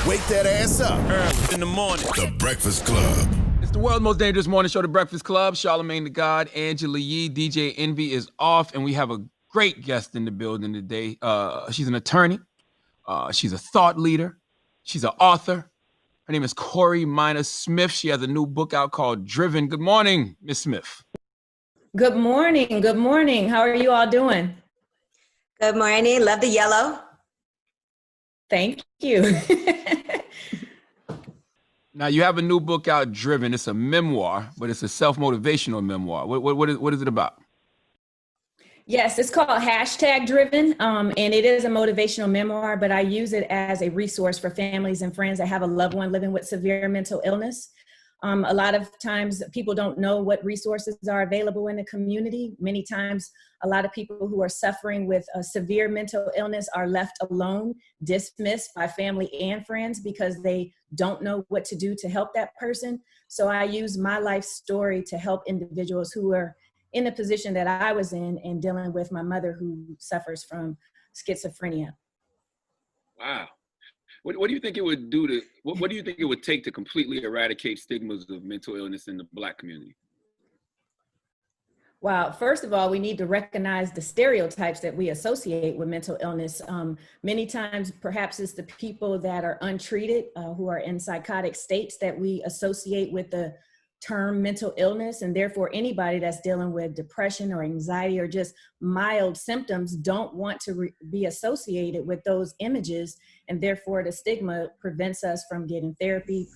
Wake that ass up. Early in the morning. The Breakfast Club. It's the world's most dangerous morning show, The Breakfast Club. Charlamagne the God, Angela Yee, DJ Envy is off, and we have a great guest in the building today. She's an attorney. She's a thought leader. She's an author. Her name is Corey Minor Smith. She has a new book out called Driven. Good morning, Miss Smith. Good morning. Good morning. How are you all doing? Good morning. Love the yellow. Thank you. Now, you have a new book out, Driven. It's a memoir, but it's a self-motivational memoir. What is it about? Yes, it's called #Driven, and it is a motivational memoir, but I use it as a resource for families and friends that have a loved one living with severe mental illness. A lot of times people don't know what resources are available in the community. Many times, a lot of people who are suffering with a severe mental illness are left alone, dismissed by family and friends because they don't know what to do to help that person. So I use my life story to help individuals who are in the position that I was in and dealing with my mother who suffers from schizophrenia. Wow. What do you think it would do to, what do you think it would take to completely eradicate stigmas of mental illness in the Black community? Well, first of all, we need to recognize the stereotypes that we associate with mental illness. Many times, perhaps it's the people that are untreated, who are in psychotic states that we associate with the term mental illness, and therefore anybody that's dealing with depression or anxiety or just mild symptoms don't want to be associated with those images, and therefore the stigma prevents us from getting therapy,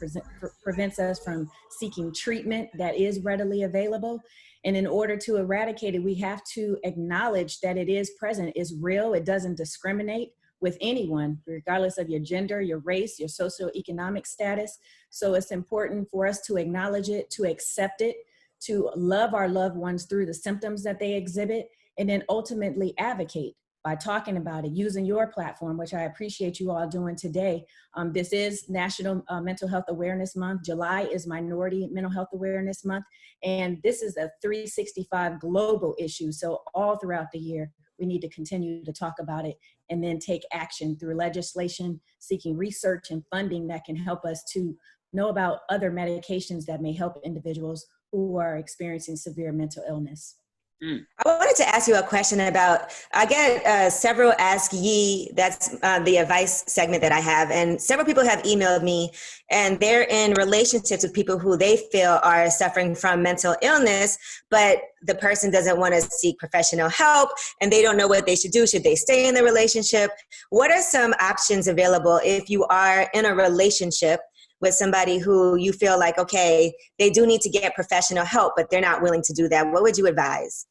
prevents us from seeking treatment that is readily available. And in order to eradicate it, we have to acknowledge that it is present, it's real, it doesn't discriminate with anyone, regardless of your gender, your race, your socioeconomic status. So it's important for us to acknowledge it, to accept it, to love our loved ones through the symptoms that they exhibit, and then ultimately advocate by talking about it, using your platform, which I appreciate you all doing today. This is National Mental Health Awareness Month. July is Minority Mental Health Awareness Month. And this is a 365 global issue. So all throughout the year, we need to continue to talk about it and then take action through legislation, seeking research and funding that can help us to know about other medications that may help individuals who are experiencing severe mental illness. I wanted to ask you a question about, I get several Ask Ye, that's the advice segment that I have, and several people have emailed me, and they're in relationships with people who they feel are suffering from mental illness, but the person doesn't want to seek professional help, and they don't know what they should do. Should they stay in the relationship? What are some options available if you are in a relationship with somebody who you feel like, okay, they do need to get professional help, but they're not willing to do that? What would you advise?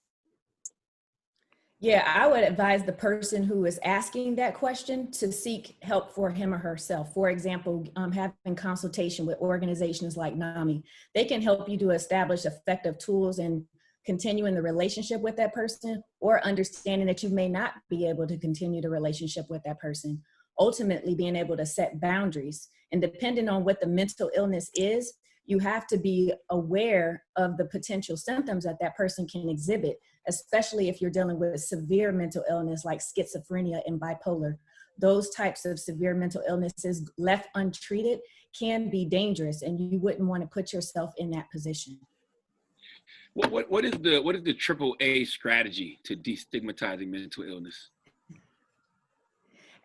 Yeah, I would advise the person who is asking that question to seek help for him or herself. For example, having consultation with organizations like NAMI. They can help you to establish effective tools and continuing the relationship with that person, or understanding that you may not be able to continue the relationship with that person. Ultimately, being able to set boundaries. And depending on what the mental illness is, you have to be aware of the potential symptoms that that person can exhibit, especially if you're dealing with severe mental illness like schizophrenia and bipolar. Those types of severe mental illnesses left untreated can be dangerous, and you wouldn't want to put yourself in that position. What is the AAA strategy to destigmatizing mental illness?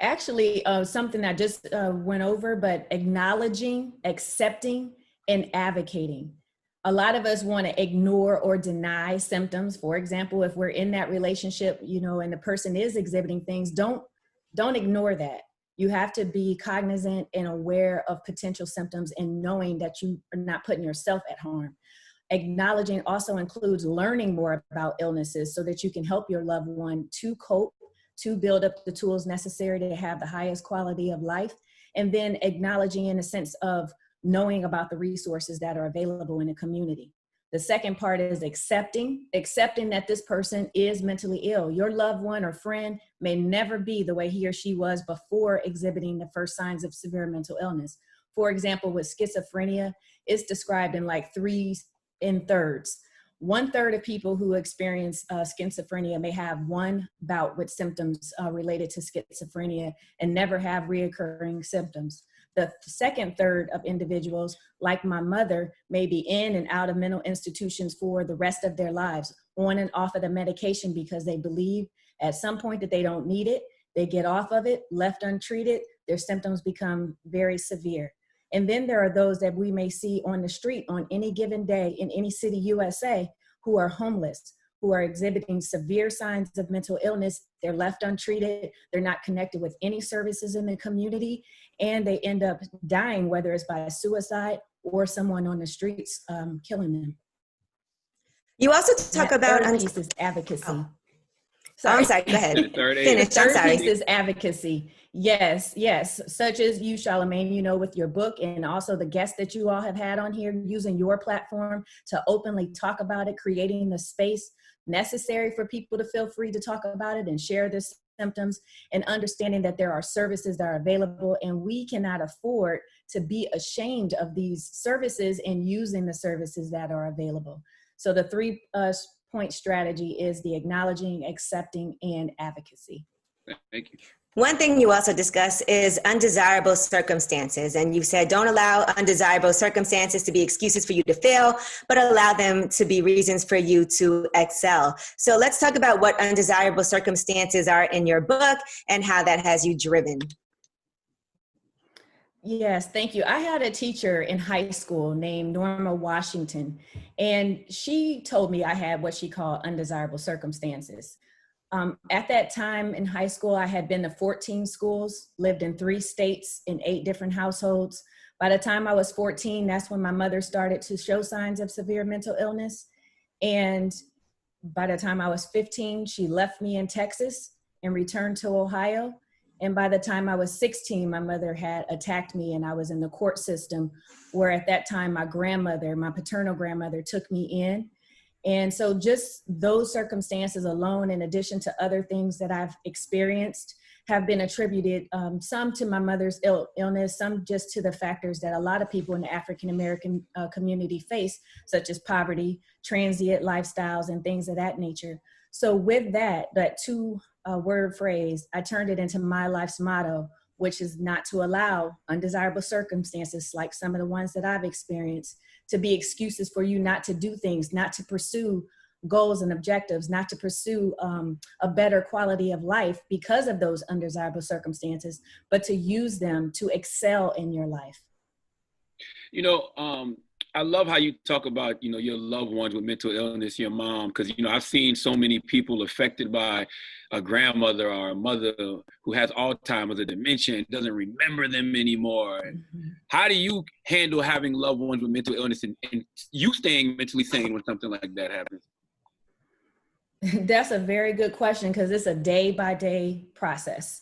Actually, something I just went over, but acknowledging, accepting, and advocating. A lot of us want to ignore or deny symptoms. For example, if we're in that relationship, and the person is exhibiting things, don't ignore that. You have to be cognizant and aware of potential symptoms and knowing that you are not putting yourself at harm. Acknowledging also includes learning more about illnesses so that you can help your loved one to cope, to build up the tools necessary to have the highest quality of life, and then acknowledging in a sense of knowing about the resources that are available in the community. The second part is accepting that this person is mentally ill. Your loved one or friend may never be the way he or she was before exhibiting the first signs of severe mental illness. For example, with schizophrenia, it's described in like 3 1/3. 1/3 of people who experience schizophrenia may have one bout with symptoms related to schizophrenia and never have reoccurring symptoms. The second third of individuals, like my mother, may be in and out of mental institutions for the rest of their lives, on and off of the medication because they believe at some point that they don't need it. They get off of it, left untreated, their symptoms become very severe. And then there are those that we may see on the street on any given day in any city, USA, who are homeless, who are exhibiting severe signs of mental illness. They're left untreated. They're not connected with any services in the community, and they end up dying, whether it's by suicide or someone on the streets killing them. You also talk about third piece is advocacy. Oh. I'm sorry, go ahead. Finish. The third piece is advocacy. Yes, yes. Such as you, Charlamagne, you know, with your book, and also the guests that you all have had on here, using your platform to openly talk about it, creating the space necessary for people to feel free to talk about it and share their symptoms, and understanding that there are services that are available, and we cannot afford to be ashamed of these services and using the services that are available. So the 3-point strategy is the acknowledging, accepting, and advocacy. Thank you. One thing you also discuss is undesirable circumstances. And you said, don't allow undesirable circumstances to be excuses for you to fail, but allow them to be reasons for you to excel. So let's talk about what undesirable circumstances are in your book and how that has you driven. Yes, thank you. I had a teacher in high school named Norma Washington, and she told me I had what she called undesirable circumstances. At that time in high school, I had been to 14 schools, lived in 3 states in 8 different households. By the time I was 14, that's when my mother started to show signs of severe mental illness. And by the time I was 15, she left me in Texas and returned to Ohio. And by the time I was 16, my mother had attacked me, and I was in the court system, where at that time my grandmother, my paternal grandmother, took me in. And so just those circumstances alone, in addition to other things that I've experienced, have been attributed, some to my mother's illness, some just to the factors that a lot of people in the African-American community face, such as poverty, transient lifestyles, and things of that nature. So with that 2-word phrase, I turned it into my life's motto, which is not to allow undesirable circumstances like some of the ones that I've experienced to be excuses for you not to do things, not to pursue goals and objectives, not to pursue a better quality of life because of those undesirable circumstances, but to use them to excel in your life. You know, I love how you talk about, you know, your loved ones with mental illness, your mom, because, you know, I've seen so many people affected by a grandmother or a mother who has Alzheimer's or dementia and doesn't remember them anymore. Mm-hmm. How do you handle having loved ones with mental illness and you staying mentally sane when something like that happens? That's a very good question, because it's a day-by-day process.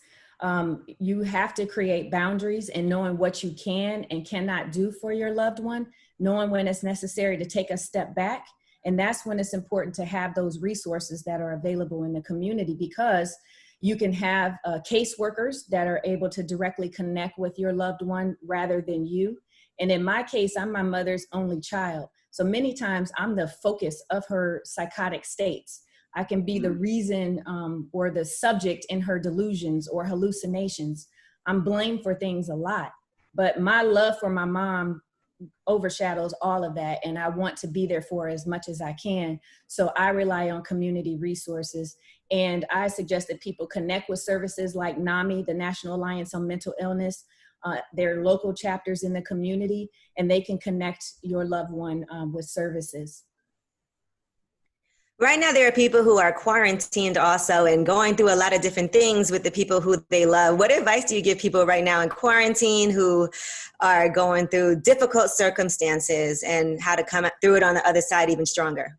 You have to create boundaries and knowing what you can and cannot do for your loved one, knowing when it's necessary to take a step back. And that's when it's important to have those resources that are available in the community, because you can have caseworkers that are able to directly connect with your loved one rather than you. And in my case, I'm my mother's only child. So many times I'm the focus of her psychotic states. I can be the reason or the subject in her delusions or hallucinations. I'm blamed for things a lot, but my love for my mom overshadows all of that, and I want to be there for her as much as I can. So I rely on community resources, and I suggest that people connect with services like NAMI, the National Alliance on Mental Illness. There are local chapters in the community, and they can connect your loved one with services. Right now, there are people who are quarantined also and going through a lot of different things with the people who they love. What advice do you give people right now in quarantine who are going through difficult circumstances and how to come through it on the other side even stronger?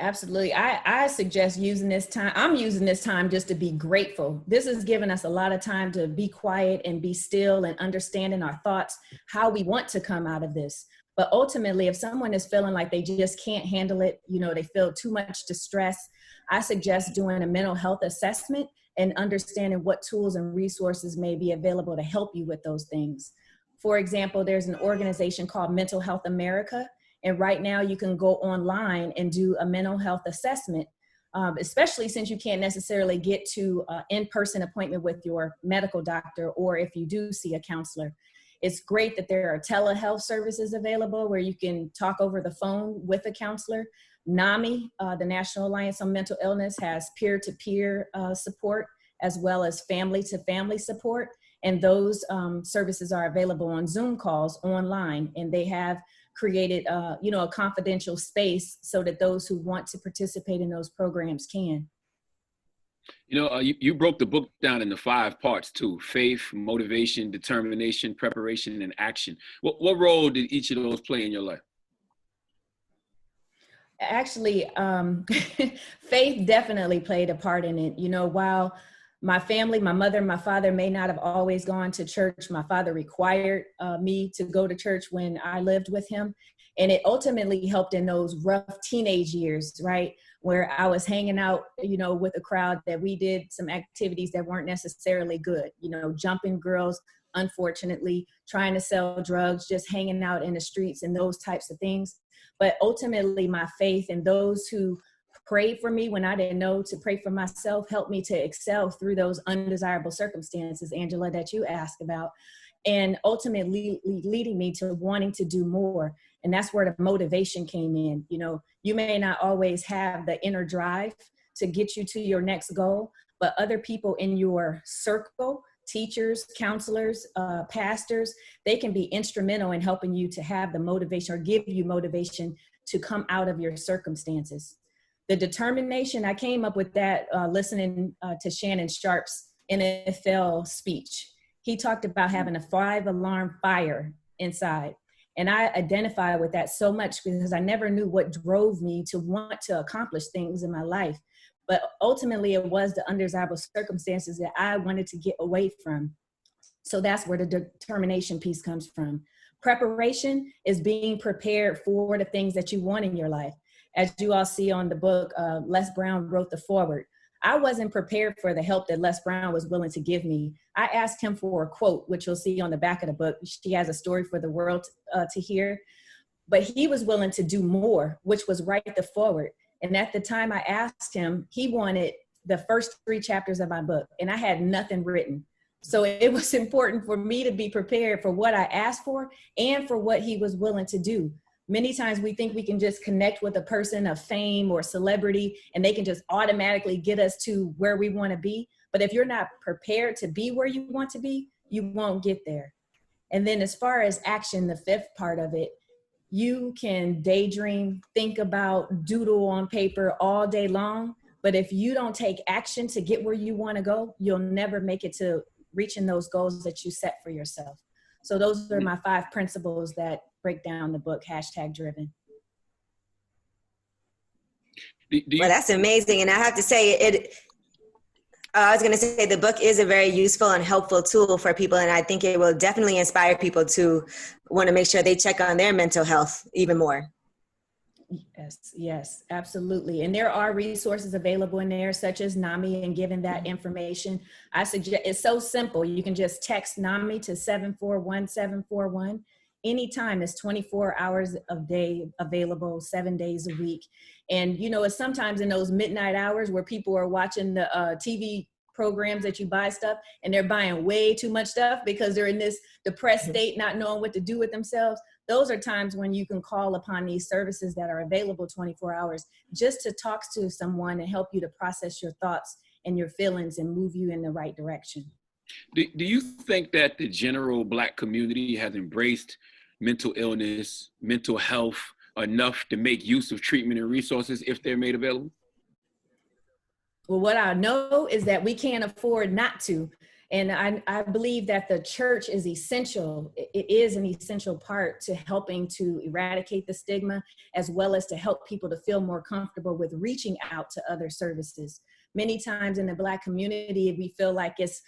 Absolutely. I suggest using this time. I'm using this time just to be grateful. This has given us a lot of time to be quiet and be still and understanding our thoughts, how we want to come out of this. But ultimately, if someone is feeling like they just can't handle it, you know, they feel too much distress, I suggest doing a mental health assessment and understanding what tools and resources may be available to help you with those things. For example, there's an organization called Mental Health America, And right now you can go online and do a mental health assessment, especially since you can't necessarily get to an in-person appointment with your medical doctor, or if you do see a counselor. It's great that there are telehealth services available where you can talk over the phone with a counselor. NAMI, the National Alliance on Mental Illness, has peer-to-peer support as well as family-to-family support. And those services are available on Zoom calls online, and they have created a confidential space so that those who want to participate in those programs can. You broke the book down into 5 parts too: faith, motivation, determination, preparation, and action. What role did each of those play in your life? Actually, faith definitely played a part in it. While my family, my mother, my father may not have always gone to church, my father required me to go to church when I lived with him. And it ultimately helped in those rough teenage years, right? Where I was hanging out, with a crowd that we did some activities that weren't necessarily good, jumping girls, unfortunately, trying to sell drugs, just hanging out in the streets and those types of things. But ultimately, my faith and those who prayed for me when I didn't know to pray for myself helped me to excel through those undesirable circumstances, Angela, that you asked about, and ultimately leading me to wanting to do more. And that's where the motivation came in. You may not always have the inner drive to get you to your next goal, but other people in your circle, teachers, counselors, pastors, they can be instrumental in helping you to have the motivation or give you motivation to come out of your circumstances. The determination, I came up with that listening to Shannon Sharp's NFL speech. He talked about having a 5-alarm fire inside. And I identify with that so much because I never knew what drove me to want to accomplish things in my life. But ultimately, it was the undesirable circumstances that I wanted to get away from. So that's where the determination piece comes from. Preparation is being prepared for the things that you want in your life. As you all see on the book, Les Brown wrote the foreword. I wasn't prepared for the help that Les Brown was willing to give me. I asked him for a quote, which you'll see on the back of the book. She has a story for the world to hear. But he was willing to do more, which was write the foreword. And at the time I asked him, he wanted the first 3 chapters of my book, and I had nothing written. So it was important for me to be prepared for what I asked for and for what he was willing to do. Many times we think we can just connect with a person of fame or celebrity and they can just automatically get us to where we want to be. But if you're not prepared to be where you want to be, you won't get there. And then as far as action, the 5th part of it, you can daydream, think about, doodle on paper all day long. But if you don't take action to get where you want to go, you'll never make it to reaching those goals that you set for yourself. So those are my 5 principles that break down the book, #driven. Well, that's amazing. And I have to say, I was going to say the book is a very useful and helpful tool for people. And I think it will definitely inspire people to want to make sure they check on their mental health even more. Yes, absolutely. And there are resources available in there, such as NAMI, and given that information, I suggest it's so simple. You can just text NAMI to 741-741. Anytime. It's 24 hours a day available, 7 days a week. And, it's sometimes in those midnight hours where people are watching the TV programs that you buy stuff and they're buying way too much stuff because they're in this depressed state, not knowing what to do with themselves. Those are times when you can call upon these services that are available 24 hours just to talk to someone and help you to process your thoughts and your feelings and move you in the right direction. Do you think that the general Black community has embraced mental illness, mental health enough to make use of treatment and resources if they're made available? Well, what I know is that we can't afford not to. And I believe that the church is essential. It is an essential part to helping to eradicate the stigma, as well as to help people to feel more comfortable with reaching out to other services. Many times in the Black community, we feel like it's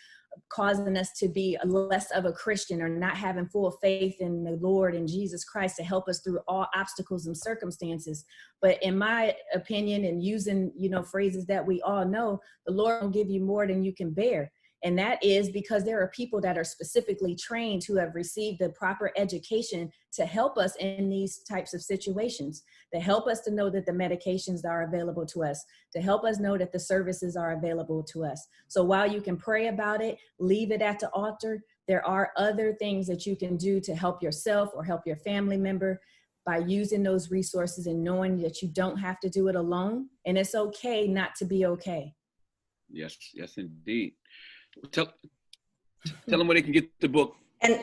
causing us to be less of a Christian or not having full faith in the Lord and Jesus Christ to help us through all obstacles and circumstances. But in my opinion, and using, phrases that we all know, the Lord will give you more than you can bear. And that is because there are people that are specifically trained who have received the proper education to help us in these types of situations, to help us to know that the medications are available to us, to help us know that the services are available to us. So while you can pray about it, leave it at the altar, there are other things that you can do to help yourself or help your family member by using those resources and knowing that you don't have to do it alone. And it's okay not to be okay. Yes, yes, indeed. Tell them where they can get the book. And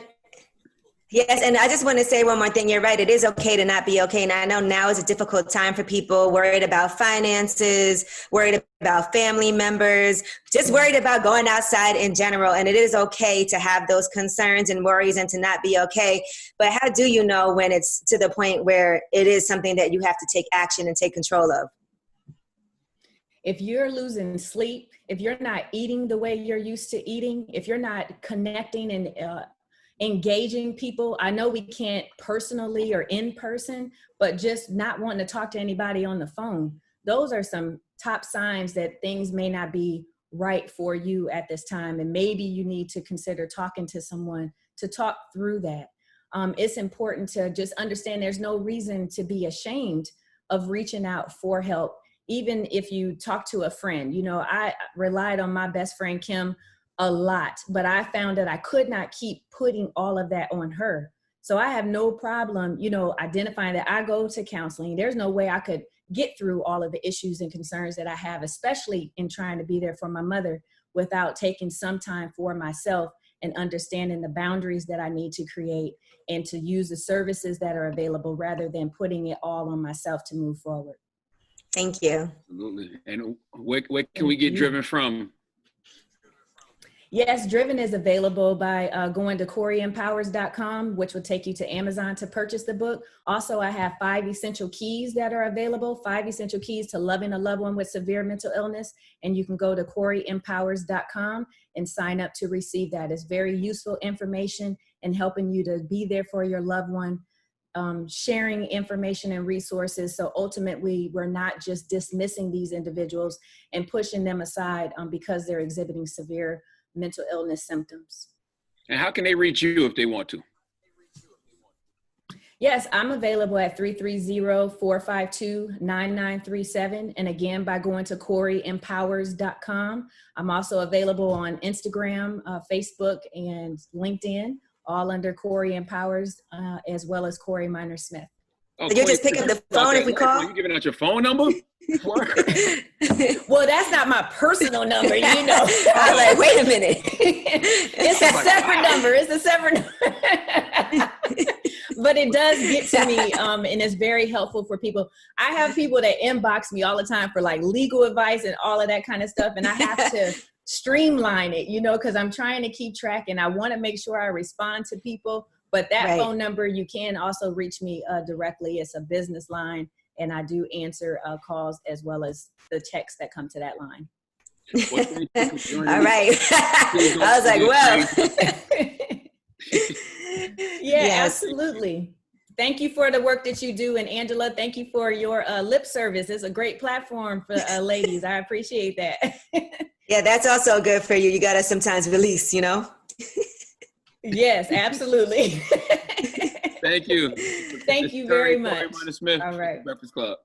yes, and I just want to say one more thing. You're right. It is okay to not be okay. And I know now is a difficult time for people worried about finances, worried about family members, just worried about going outside in general. And it is okay to have those concerns and worries and to not be okay. But how do you know when it's to the point where it is something that you have to take action and take control of? If you're losing sleep, if you're not eating the way you're used to eating, if you're not connecting and engaging people, I know we can't personally or in person, but just not wanting to talk to anybody on the phone, those are some top signs that things may not be right for you at this time. And maybe you need to consider talking to someone to talk through that. It's important to just understand there's no reason to be ashamed of reaching out for help. Even if you talk to a friend, you know, I relied on my best friend, Kim, a lot, but I found that I could not keep putting all of that on her. So I have no problem, you know, identifying that I go to counseling. There's no way I could get through all of the issues and concerns that I have, especially in trying to be there for my mother without taking some time for myself and understanding the boundaries that I need to create and to use the services that are available rather than putting it all on myself to move forward. Thank you. Absolutely. And where can we get Driven from? Yes, Driven is available by going to CoreyEmpowers.com, which will take you to Amazon to purchase the book. Also, I have 5 essential keys that are available, 5 essential keys to loving a loved one with severe mental illness. And you can go to CoreyEmpowers.com and sign up to receive that. It's very useful information and helping you to be there for your loved one, sharing information and resources. So ultimately, we're not just dismissing these individuals and pushing them aside because they're exhibiting severe mental illness symptoms. And how can they reach you if they want to? Yes, I'm available at 330-452-9937. And again, by going to CoreyEmpowers.com. I'm also available on Instagram, Facebook, and LinkedIn, all under Corey Empowers, as well as Corey Minor Smith. Oh, you just pick up the phone if we call? You giving out your phone number? Well, that's not my personal number, you know. I was like, wait a minute. It's a separate number. It's a separate number. But it does get to me, and it's very helpful for people. I have people that inbox me all the time for like legal advice and all of that kind of stuff, and I have to streamline it, you know, because I'm trying to keep track and I want to make sure I respond to people. But that phone number, you can also reach me directly. It's a business line, and I do answer calls as well as the texts that come to that line. All right. I was like, well. Yes. Absolutely. Thank you for the work that you do. And Angela, thank you for your lip service. It's a great platform for ladies. I appreciate that. Yeah, that's also good for you. You got to sometimes release, you know? Yes, absolutely. Thank you. Thank you very much. Smith, all right. Breakfast Club.